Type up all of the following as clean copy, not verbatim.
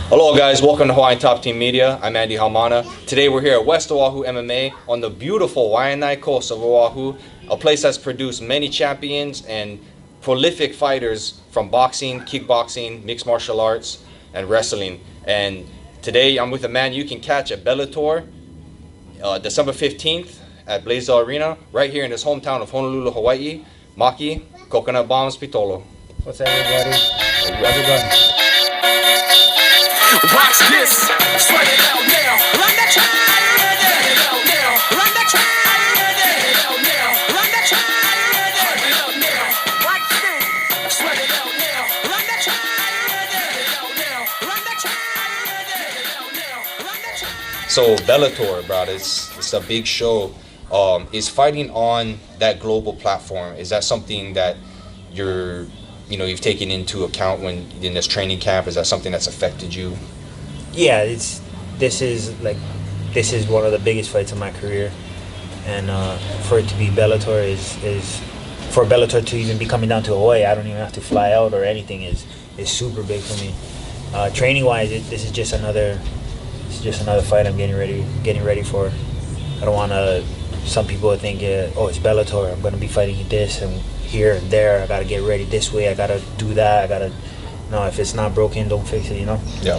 Hello guys, welcome to Hawaiian Top Team Media. I'm Andy Haumana. Today we're here at West Oahu MMA on the beautiful Waianae coast of Oahu, a place that's produced many champions and prolific fighters from boxing, kickboxing, mixed martial arts, and wrestling. And today I'm with a man you can catch at Bellator, December 15th at Blaisdell Arena, right here in his hometown of Honolulu, Hawaii, Maki bombz Pitolo. What's up, everybody? How's it going? Watch this, sweat it out now. Run that track, run it out now. Run that track, run it out now. Run that track, run it out now. Watch this, sweat it out now. Run that track, run it out now. Run that track, run it out now. Run that track. So Bellator, bro, it's a big show. Is fighting on that global platform, is that something that you've taken into account when in this training camp? Is that something that's affected you? Yeah, this is one of the biggest fights of my career, and for it to be Bellator is for Bellator to even be coming down to Hawaii. I don't even have to fly out or anything. Is super big for me. Training wise, this is just another fight I'm getting ready for. I don't want to. Some people would think, oh, it's Bellator, I'm going to be fighting this and here and there. I got to get ready this way. I got to do that. No, if it's not broken, don't fix it, Yeah.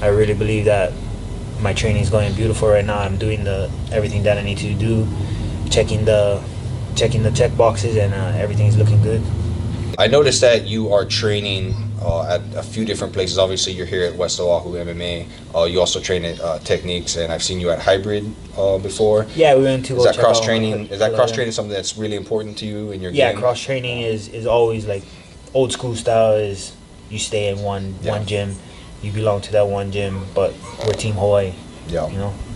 I really believe that my training is going beautiful right now. I'm doing everything that I need to do, checking the check boxes, and everything's looking good. I noticed that you are training at a few different places. Obviously, you're here at West Oahu MMA. You also train at Techniques, and I've seen you at Hybrid before. Yeah, we went to. Is that cross training? Is that cross training something that's really important to you in your game? Yeah, cross training is always like old school style. Is you stay in one gym, you belong to that one gym, but we're Team Hawaii. Yeah.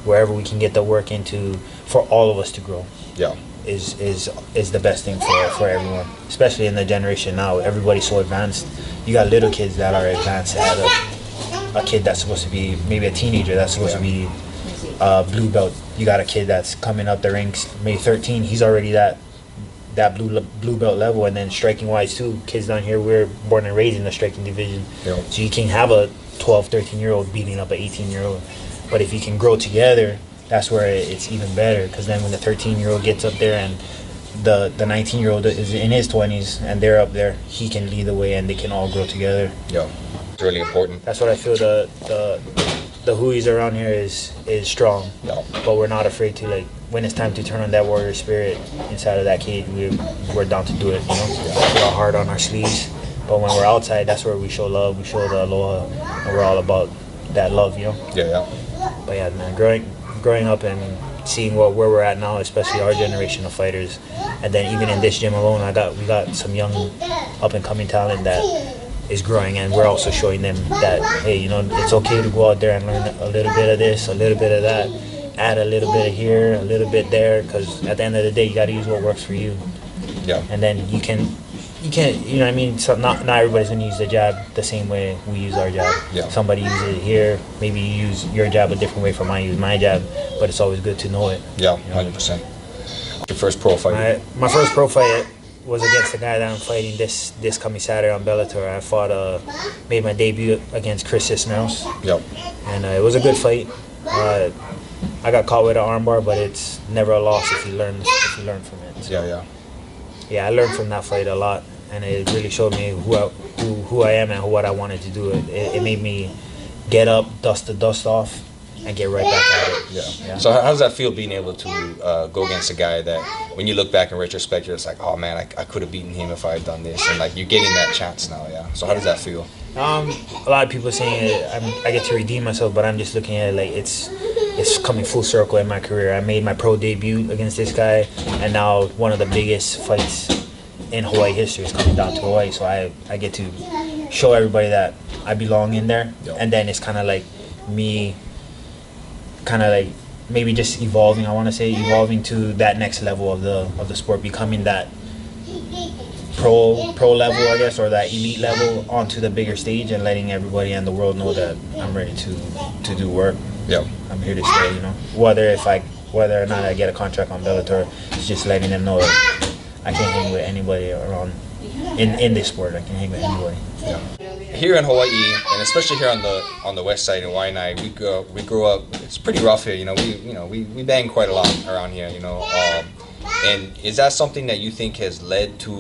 Wherever we can get the work into for all of us to grow. Yeah. Is the best thing for everyone, especially in the generation now. Everybody's so advanced. You got little kids that are advanced. A kid that's supposed to be maybe a teenager that's supposed to be blue belt. You got a kid that's coming up the ranks, maybe 13. He's already that blue belt level. And then striking wise too, kids down here, we're born and raised in the striking division. Yeah. So you can't have a 12, 13-year-old beating up an 18-year-old. But if you can grow together, that's where it's even better, because then when the 13-year-old gets up there and the 19-year-old is in his 20s and they're up there, he can lead the way and they can all grow together. Yeah, it's really important. That's what I feel. The Huis around here is strong, Yeah. but we're not afraid to, when it's time to turn on that warrior spirit inside of that cage, we're down to do it. We're all hard on our sleeves, but when we're outside, that's where we show love, we show the aloha, and we're all about that love. Yeah. But yeah, man, growing up and seeing where we're at now, especially our generation of fighters, and then even in this gym alone, we got some young up and coming talent that is growing, and we're also showing them that, hey, it's okay to go out there and learn a little bit of this, a little bit of that, add a little bit of here, a little bit there, because at the end of the day, you got to use what works for you. Yeah. And then you can't, So not everybody's gonna use the jab the same way we use our jab. Yeah. Somebody uses it here. Maybe you use your jab a different way from I use my jab, but it's always good to know it. Yeah, 100%. Your first pro fight? My first pro fight was against the guy that I'm fighting this coming Saturday on Bellator. I made my debut against Chris Cisneros. Yep. And it was a good fight. I got caught with an armbar, but it's never a loss if you learn from it. So, yeah, I learned from that fight a lot, and it really showed me who I am and what I wanted to do. It made me get up, dust the dust off, and get right back at it. Yeah. So how does that feel, being able to go against a guy that, when you look back in retrospect, you're just like, oh man, I could have beaten him if I had done this, and you're getting that chance now. Yeah. So how does that feel? A lot of people are saying I get to redeem myself, but I'm just looking at it it's coming full circle in my career. I made my pro debut against this guy, and now one of the biggest fights in Hawaii history is coming down to Hawaii. So I get to show everybody that I belong in there. Yep. And then it's kind of like me, maybe just evolving. I want to say evolving to that next level of the sport, becoming that pro level, I guess, or that elite level onto the bigger stage, and letting everybody and the world know that I'm ready to do work. Yeah. I'm here to stay, whether or not I get a contract on Bellator, it's just letting them know that I can hang with anybody around in this sport. I can hang with anybody. Yeah. here in Hawaii, and especially here on the west side in Waianae, we grew up. It's pretty rough here. We bang quite a lot around here. And is that something that you think has led to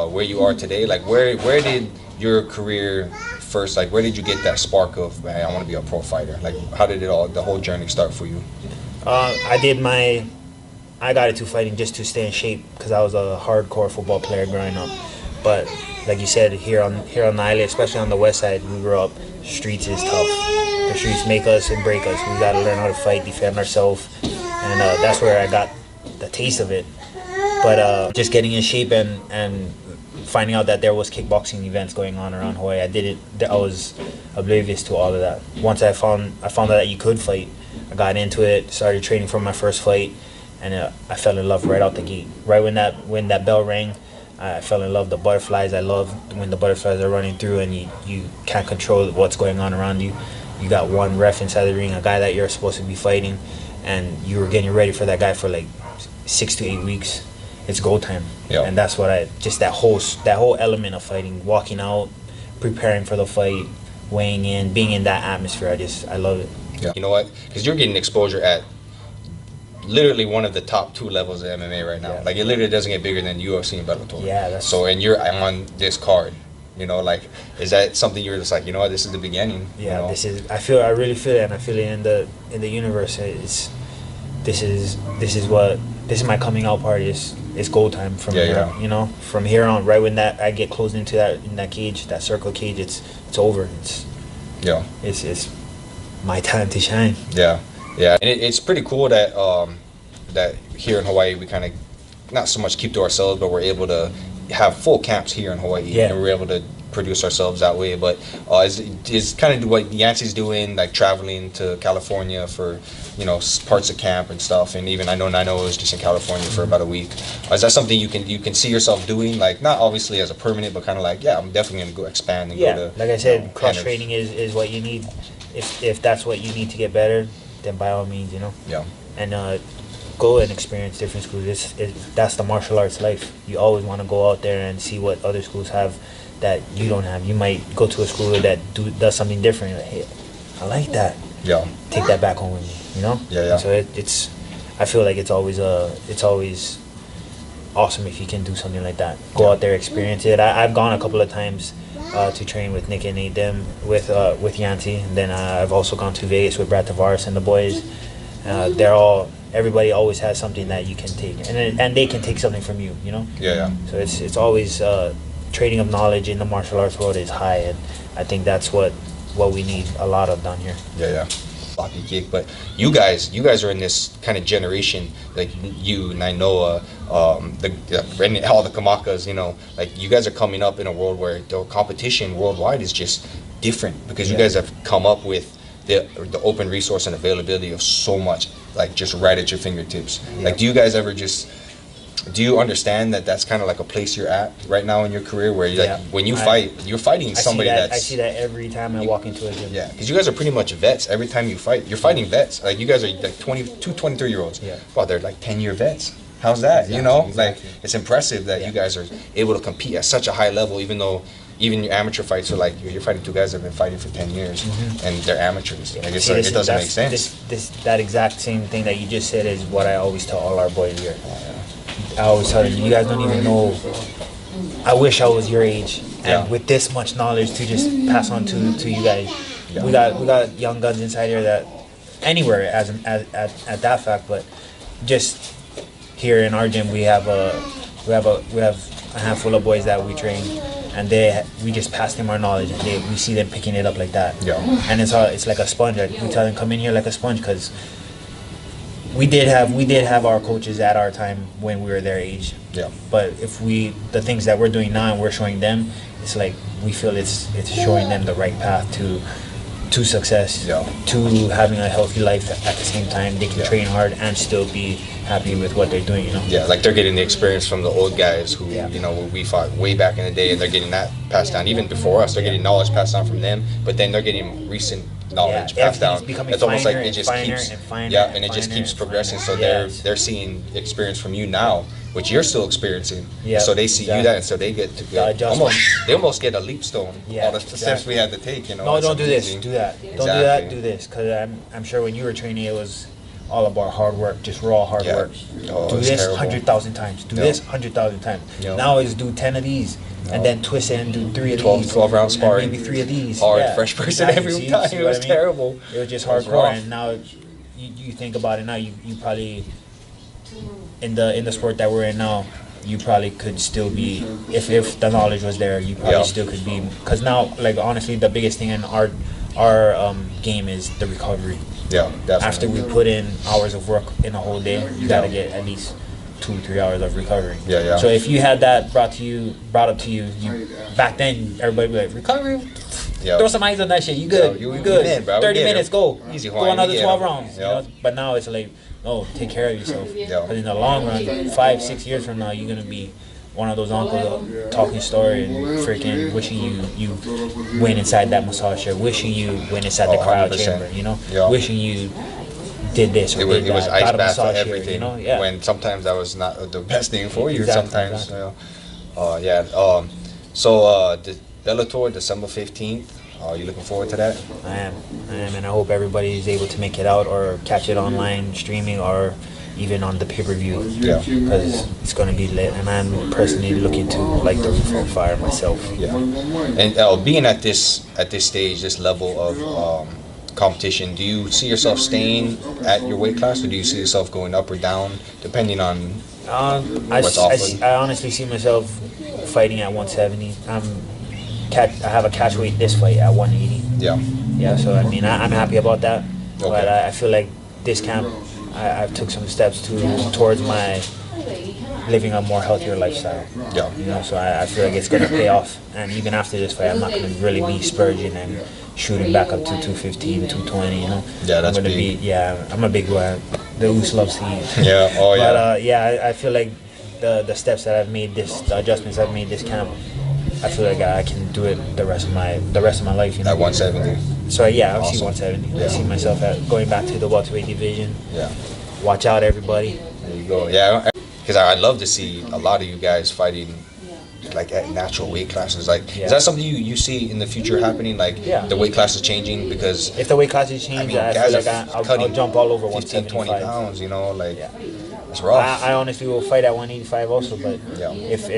where you are today? Like, where did your career first? Like, where did you get that spark of, man, I want to be a pro fighter? Like, how did the whole journey start for you? I got into fighting just to stay in shape because I was a hardcore football player growing up. But like you said, here on the island, especially on the west side, we grew up. Streets is tough. The streets make us and break us. We got to learn how to fight, defend ourselves, and that's where I got the taste of it. But just getting in shape and finding out that there was kickboxing events going on around Hawaii, I was oblivious to all of that. Once I found out that you could fight, I got into it, started training for my first fight, and I fell in love right out the gate. Right when that bell rang, I fell in love with the butterflies. I love when the butterflies are running through and you can't control what's going on around you. You got one ref inside the ring, a guy that you're supposed to be fighting, and you were getting ready for that guy for like 6 to 8 weeks. It's go time. Yep. And that's what that whole element of fighting, walking out, preparing for the fight, weighing in, being in that atmosphere. I love it. Yeah. You know what? Because you're getting exposure at literally one of the top 2 levels of MMA right now. Yeah. Like, it literally doesn't get bigger than UFC and Bellator. Yeah, and you're on this card. Like, is that something you're just like, this is the beginning? Yeah, I really feel it, and I feel it in the universe. This is my coming out party. It's go time from here. From here on, right when I get closed into that cage, that circle cage, it's over. It's my time to shine. Yeah. And it's pretty cool that that here in Hawaii we kind of not so much keep to ourselves, but we're able to have full camps here in Hawaii, and we're able to produce ourselves that way. But is kind of what Yancey's doing, like traveling to California for parts of camp and stuff, and even I know was just in California for about a week. Is that something you can see yourself doing, like not obviously as a permanent, but kind of like, I'm definitely going to go expand and go to, like I said, cross training is what you need. If that's what you need to get better, then by all means, and go and experience different schools. That's the martial arts life. You always want to go out there and see what other schools have that you don't have. You might go to a school that does something different. Like, hey, I like that. Yeah. Take that back home with me. Yeah. So it's. I feel like it's always awesome if you can do something like that. Go out there, experience it. I've gone a couple of times to train with Nick and Nate them with Yanti, and then I've also gone to Vegas with Brad Tavares and the boys. Everybody always has something that you can take, and they can take something from you. Yeah. So it's always trading of knowledge in the martial arts world is high, and I think that's what we need a lot of down here. Yeah. Sloppy kick, but you guys are in this kind of generation, like you and I know and all the Kamakas, like you guys are coming up in a world where the competition worldwide is just different because you guys have come up with the open resource and availability of so much, like just right at your fingertips. Like, do you guys ever do you understand that that's kind of like a place you're at right now in your career where when you fight, you're fighting somebody I see that every time I walk into a gym. Yeah, because you guys are pretty much vets. Every time you fight, you're fighting vets. Like, you guys are like 23-year-olds. Yeah. Wow, they're like 10-year vets. How's that? Exactly. Like, it's impressive that you guys are able to compete at such a high level, even though even your amateur fights are like, you're fighting 2 guys that have been fighting for 10 years, and they're amateurs. Like, it doesn't make sense. That exact same thing that you just said is what I always tell all our boys here. I always tell them, you guys don't even know. I wish I was your age, and with this much knowledge to just pass on to you guys. Yeah. We got young guns inside here that anywhere at that fact, but just here in our gym we have a handful of boys that we train, and we just pass them our knowledge, and we see them picking it up like that. Yeah. And it's like a sponge. We tell them, come in here like a sponge, because we did have our coaches at our time when we were their age. Yeah. But the things that we're doing now and we're showing them, it's like we feel it's showing them the right path to success, to having a healthy life at the same time. They can train hard and still be happy with what they're doing, Yeah, like they're getting the experience from the old guys who, we fought way back in the day, and they're getting that passed down. Even before us, they're getting knowledge passed down from them, but then they're getting recent knowledge passed down. It's almost like it just keeps, and it just keeps progressing. So they're seeing experience from you now, which you're still experiencing. Yeah, So they see you exactly. that, so they get to The get adjustment. they almost get a leap stone. Yeah, All the steps exactly. we had to take, you know. No, it's don't do this. amazing. Do that. Don't do Exactly. that. Do this. Because I'm sure when you were training, it was all about hard work, just raw hard Yeah. work. Oh, Do it's this terrible. 100,000 times. Do Yeah. this 100,000 times. Yeah. Now is do 10 of these, and then twist it and do 3 of 12 these. 12-round and sparring. maybe 3 of these. Hard, Yeah. fresh person Exactly. every See time. what It was I mean? terrible. It was just It was hardcore, rough. and now you think about it now. You probably in the sport that we're in now, you probably could still be, if the knowledge was there, you probably Yeah. still could be. Because now, like honestly, the biggest thing in our game is the recovery. Yeah, definitely. After we put in hours of work in a whole day, you gotta get at least 2-3 hours of recovery. Yeah, yeah. So if you had that brought up to you, back then everybody would be like, recovery. Yeah. Throw some eyes on that shit. You good? Yo, you you good? in, bro. We 30 get it. minutes. Go. Easy, Go Hawaiian. another We get 12 it. rounds. Yeah. You know? But now it's like, oh, take care of yourself. Yeah. But in the long run, 5-6 years from now, you're gonna be one of those uncles talking story and freaking wishing you went inside that massage chair, wishing you went inside the cryo 100%. chamber. You know, Yeah. wishing you did this or It was, did it was that. ice got a bath for massage here, everything. you know? Yeah. When sometimes that was not the best thing for you. Exactly, Sometimes. exactly. The Bellator, December 15th. Are you looking forward to that? I am, and I hope everybody is able to make it out or catch it online streaming or even on the pay-per-view. Yeah. Because it's going to be lit, and I'm personally looking to light the roof on fire myself. Yeah. And being at this stage, this level of competition, do you see yourself staying at your weight class, or do you see yourself going up or down, depending on what's offered? I honestly see myself fighting at 170. I have a catch weight this fight at 180. Yeah. Yeah, so I mean, I'm happy about that. Okay. But I feel like this camp, I've took some steps towards my living a more healthier lifestyle. Yeah. You know, so I feel like it's gonna pay off. And even after this fight, I'm not gonna really be spurging and shooting back up to 215, 220. You know. Yeah, that's I'm gonna big. I'm a big boy. The Oos loves to eat. Yeah. Oh yeah. But I feel like the steps that I've made, the adjustments I've made this camp, I feel like I can do it the rest of my life. You know. At 170. So yeah, I see Awesome. 170. Yeah. I see myself going back to the welterweight division. Yeah. Watch out, everybody. There you go. Yeah. Because I'd love to see a lot of you guys fighting like at natural weight classes. Like, Yeah. is that something you see in the future happening? Like, Yeah. the weight classes changing because If the weight classes change, I, guys feel like are I'll cutting jump all over 15, 20 175. pounds. You know, like Yeah. it's rough. I honestly will fight at 185 also, but Yeah. if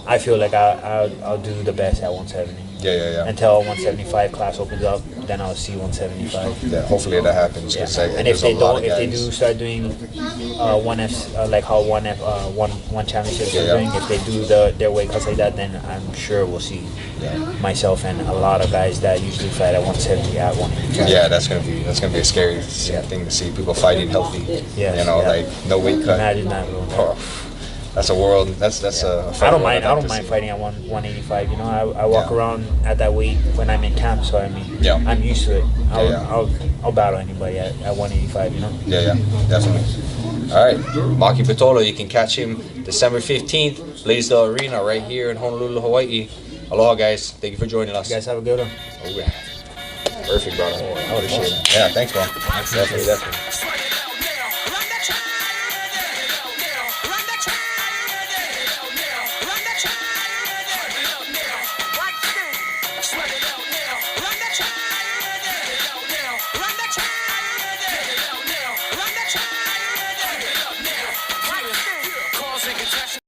I feel like I'll do the best at 170. Yeah. Until 175 class opens up, then I'll see 175. Yeah, hopefully that happens. Yeah. 'Cause, And there's if a they lot don't, of if they guys. do start doing one F, like how one championships are Yeah. doing, if they do their weight cuts like that, then I'm sure we'll see myself and a lot of guys that usually fight at 170 at 185. Yeah, that's gonna be a scary thing to see. People fighting healthy. Yeah, You know, yeah. like no weight cut. Imagine that, bro. Oh, that's a world. That's a. I don't mind. I'd I like don't to mind see. fighting at 185. You know, I walk Yeah. around at that weight when I'm in camp. So I mean, Yeah. I'm used to it. Yeah. I'll battle anybody at 185. You know. Yeah, definitely. All right, Maki Pitolo, you can catch him December 15th, Blaze the Arena, right here in Honolulu, Hawaii. Aloha, guys. Thank you for joining us. You guys have a good one. Oh, yeah. Perfect, brother. Oh, Appreciate it. Yeah, thanks, bro. Definitely.